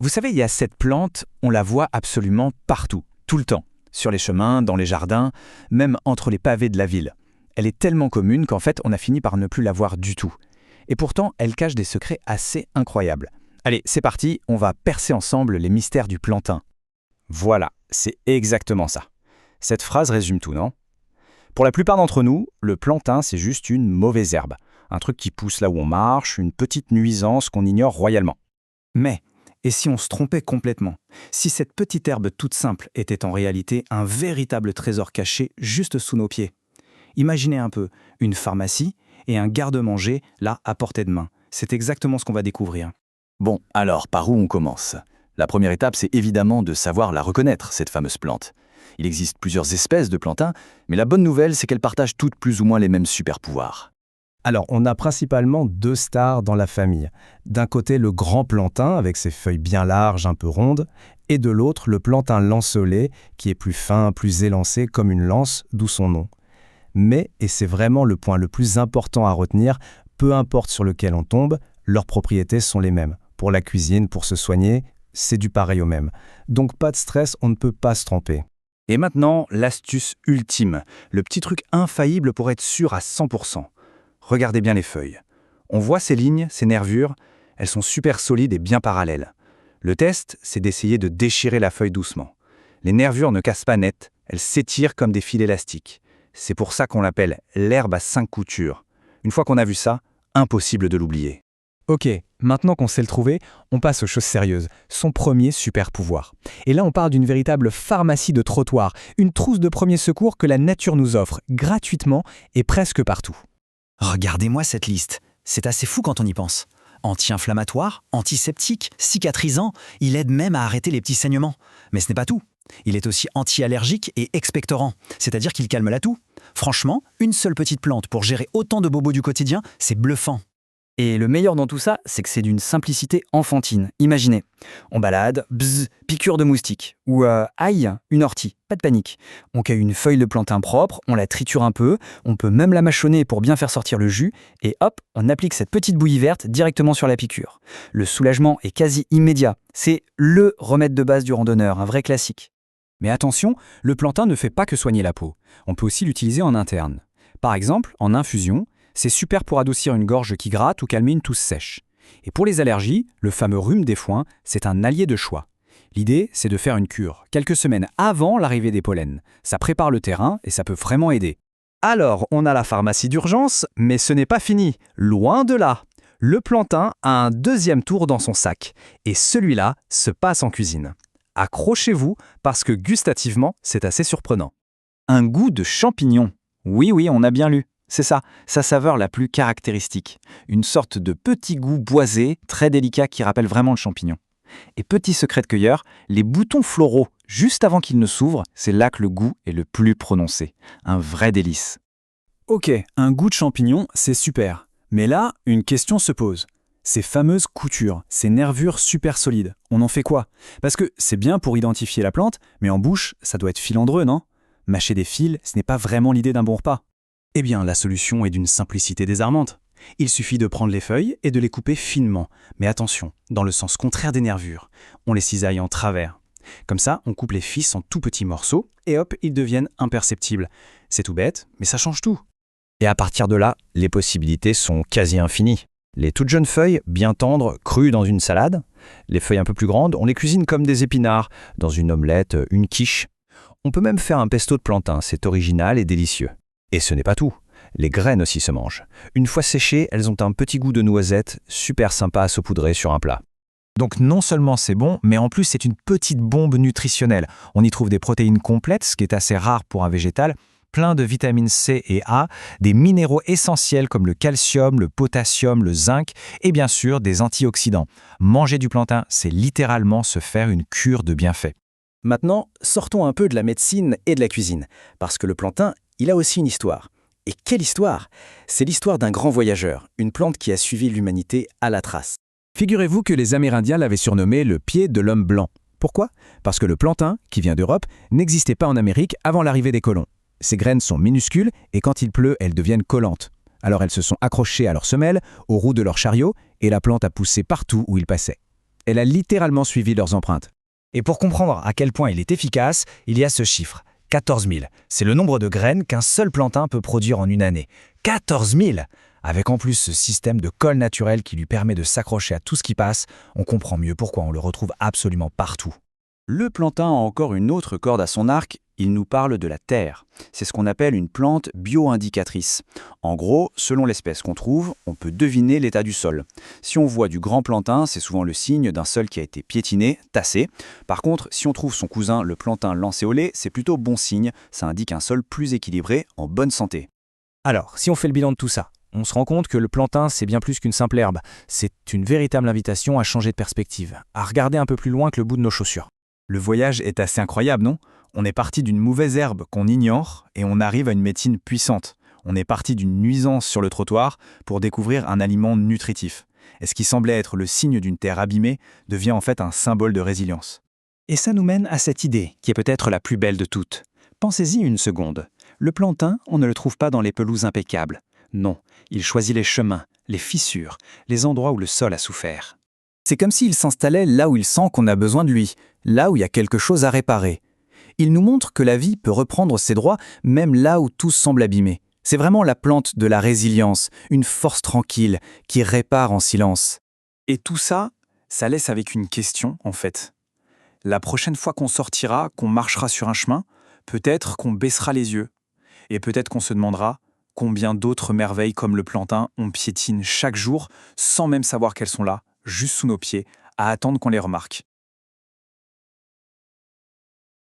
Vous savez, il y a cette plante, on la voit absolument partout, tout le temps, sur les chemins, dans les jardins, même entre les pavés de la ville. Elle est tellement commune qu'en fait, on a fini par ne plus la voir du tout. Et pourtant, elle cache des secrets assez incroyables. Allez, c'est parti, on va percer ensemble les mystères du plantain. Voilà, c'est exactement ça. Cette phrase résume tout, non? Pour la plupart d'entre nous, le plantain, c'est juste une mauvaise herbe. Un truc qui pousse là où on marche, une petite nuisance qu'on ignore royalement. Mais, et si on se trompait complètement? Si cette petite herbe toute simple était en réalité un véritable trésor caché juste sous nos pieds? Imaginez un peu, une pharmacie et un garde-manger là à portée de main. C'est exactement ce qu'on va découvrir. Bon, alors, par où on commence? La première étape, c'est évidemment de savoir la reconnaître, cette fameuse plante. Il existe plusieurs espèces de plantains, mais la bonne nouvelle, c'est qu'elles partagent toutes plus ou moins les mêmes super-pouvoirs. Alors, on a principalement deux stars dans la famille. D'un côté, le grand plantain, avec ses feuilles bien larges, un peu rondes, et de l'autre, le plantain lanceolé, qui est plus fin, plus élancé, comme une lance, d'où son nom. Mais, et c'est vraiment le point le plus important à retenir, peu importe sur lequel on tombe, leurs propriétés sont les mêmes. Pour la cuisine, pour se soigner, c'est du pareil au même. Donc pas de stress, on ne peut pas se tromper. Et maintenant, l'astuce ultime, le petit truc infaillible pour être sûr à 100%. Regardez bien les feuilles. On voit ces lignes, ces nervures, elles sont super solides et bien parallèles. Le test, c'est d'essayer de déchirer la feuille doucement. Les nervures ne cassent pas net, elles s'étirent comme des fils élastiques. C'est pour ça qu'on l'appelle l'herbe à 5 coutures. Une fois qu'on a vu ça, impossible de l'oublier. Ok, maintenant qu'on sait le trouver, on passe aux choses sérieuses. Son premier super pouvoir. Et là, on parle d'une véritable pharmacie de trottoir, une trousse de premier secours que la nature nous offre, gratuitement et presque partout. Regardez-moi cette liste. C'est assez fou quand on y pense. Anti-inflammatoire, antiseptique, cicatrisant, il aide même à arrêter les petits saignements. Mais ce n'est pas tout. Il est aussi anti-allergique et expectorant, c'est-à-dire qu'il calme la toux. Franchement, une seule petite plante pour gérer autant de bobos du quotidien, c'est bluffant. Et le meilleur dans tout ça, c'est que c'est d'une simplicité enfantine. Imaginez, on balade, bzz, piqûre de moustique. Ou aïe, une ortie, pas de panique. On cueille une feuille de plantain propre, on la triture un peu, on peut même la mâchonner pour bien faire sortir le jus, et hop, on applique cette petite bouillie verte directement sur la piqûre. Le soulagement est quasi immédiat. C'est le remède de base du randonneur, un vrai classique. Mais attention, le plantain ne fait pas que soigner la peau. On peut aussi l'utiliser en interne. Par exemple, en infusion, c'est super pour adoucir une gorge qui gratte ou calmer une toux sèche. Et pour les allergies, le fameux rhume des foins, c'est un allié de choix. L'idée, c'est de faire une cure, quelques semaines avant l'arrivée des pollens. Ça prépare le terrain et ça peut vraiment aider. Alors, on a la pharmacie d'urgence, mais ce n'est pas fini. Loin de là. Le plantain a un deuxième tour dans son sac. Et celui-là se passe en cuisine. Accrochez-vous, parce que gustativement, c'est assez surprenant. Un goût de champignon. Oui, on a bien lu. C'est ça, sa saveur la plus caractéristique. Une sorte de petit goût boisé, très délicat qui rappelle vraiment le champignon. Et petit secret de cueilleur, les boutons floraux, juste avant qu'ils ne s'ouvrent, c'est là que le goût est le plus prononcé. Un vrai délice. Ok, un goût de champignon, c'est super. Mais là, une question se pose. Ces fameuses coutures, ces nervures super solides, on en fait quoi? Parce que c'est bien pour identifier la plante, mais en bouche, ça doit être filandreux, non? Mâcher des fils, ce n'est pas vraiment l'idée d'un bon repas. Eh bien, la solution est d'une simplicité désarmante. Il suffit de prendre les feuilles et de les couper finement. Mais attention, dans le sens contraire des nervures. On les cisaille en travers. Comme ça, on coupe les fils en tout petits morceaux et hop, ils deviennent imperceptibles. C'est tout bête, mais ça change tout. Et à partir de là, les possibilités sont quasi infinies. Les toutes jeunes feuilles, bien tendres, crues dans une salade. Les feuilles un peu plus grandes, on les cuisine comme des épinards, dans une omelette, une quiche. On peut même faire un pesto de plantain, c'est original et délicieux. Et ce n'est pas tout. Les graines aussi se mangent. Une fois séchées, elles ont un petit goût de noisette, super sympa à saupoudrer sur un plat. Donc non seulement c'est bon, mais en plus c'est une petite bombe nutritionnelle. On y trouve des protéines complètes, ce qui est assez rare pour un végétal, plein de vitamines C et A, des minéraux essentiels comme le calcium, le potassium, le zinc et bien sûr des antioxydants. Manger du plantain, c'est littéralement se faire une cure de bienfaits. Maintenant, sortons un peu de la médecine et de la cuisine, parce que le plantain, il a aussi une histoire. Et quelle histoire! C'est l'histoire d'un grand voyageur, une plante qui a suivi l'humanité à la trace. Figurez-vous que les Amérindiens l'avaient surnommé le pied de l'homme blanc. Pourquoi? Parce que le plantain, qui vient d'Europe, n'existait pas en Amérique avant l'arrivée des colons. Ses graines sont minuscules et quand il pleut, elles deviennent collantes. Alors elles se sont accrochées à leurs semelles, aux roues de leurs chariots, et la plante a poussé partout où il passait. Elle a littéralement suivi leurs empreintes. Et pour comprendre à quel point il est efficace, il y a ce chiffre, 14 000. C'est le nombre de graines qu'un seul plantain peut produire en une année. 14 000! Avec en plus ce système de colle naturel qui lui permet de s'accrocher à tout ce qui passe, on comprend mieux pourquoi on le retrouve absolument partout. Le plantain a encore une autre corde à son arc, il nous parle de la terre. C'est ce qu'on appelle une plante bio-indicatrice. En gros, selon l'espèce qu'on trouve, on peut deviner l'état du sol. Si on voit du grand plantain, c'est souvent le signe d'un sol qui a été piétiné, tassé. Par contre, si on trouve son cousin, le plantain lancéolé, c'est plutôt bon signe, ça indique un sol plus équilibré, en bonne santé. Alors, si on fait le bilan de tout ça, on se rend compte que le plantain, c'est bien plus qu'une simple herbe. C'est une véritable invitation à changer de perspective, à regarder un peu plus loin que le bout de nos chaussures. Le voyage est assez incroyable, non? On est parti d'une mauvaise herbe qu'on ignore et on arrive à une médecine puissante. On est parti d'une nuisance sur le trottoir pour découvrir un aliment nutritif. Et ce qui semblait être le signe d'une terre abîmée devient en fait un symbole de résilience. Et ça nous mène à cette idée, qui est peut-être la plus belle de toutes. Pensez-y une seconde. Le plantain, on ne le trouve pas dans les pelouses impeccables. Non, il choisit les chemins, les fissures, les endroits où le sol a souffert. C'est comme s'il s'installait là où il sent qu'on a besoin de lui, là où il y a quelque chose à réparer. Il nous montre que la vie peut reprendre ses droits même là où tout semble abîmé. C'est vraiment la plante de la résilience, une force tranquille qui répare en silence. Et tout ça, ça laisse avec une question en fait. La prochaine fois qu'on sortira, qu'on marchera sur un chemin, peut-être qu'on baissera les yeux. Et peut-être qu'on se demandera combien d'autres merveilles comme le plantain on piétine chaque jour sans même savoir qu'elles sont là, juste sous nos pieds, à attendre qu'on les remarque.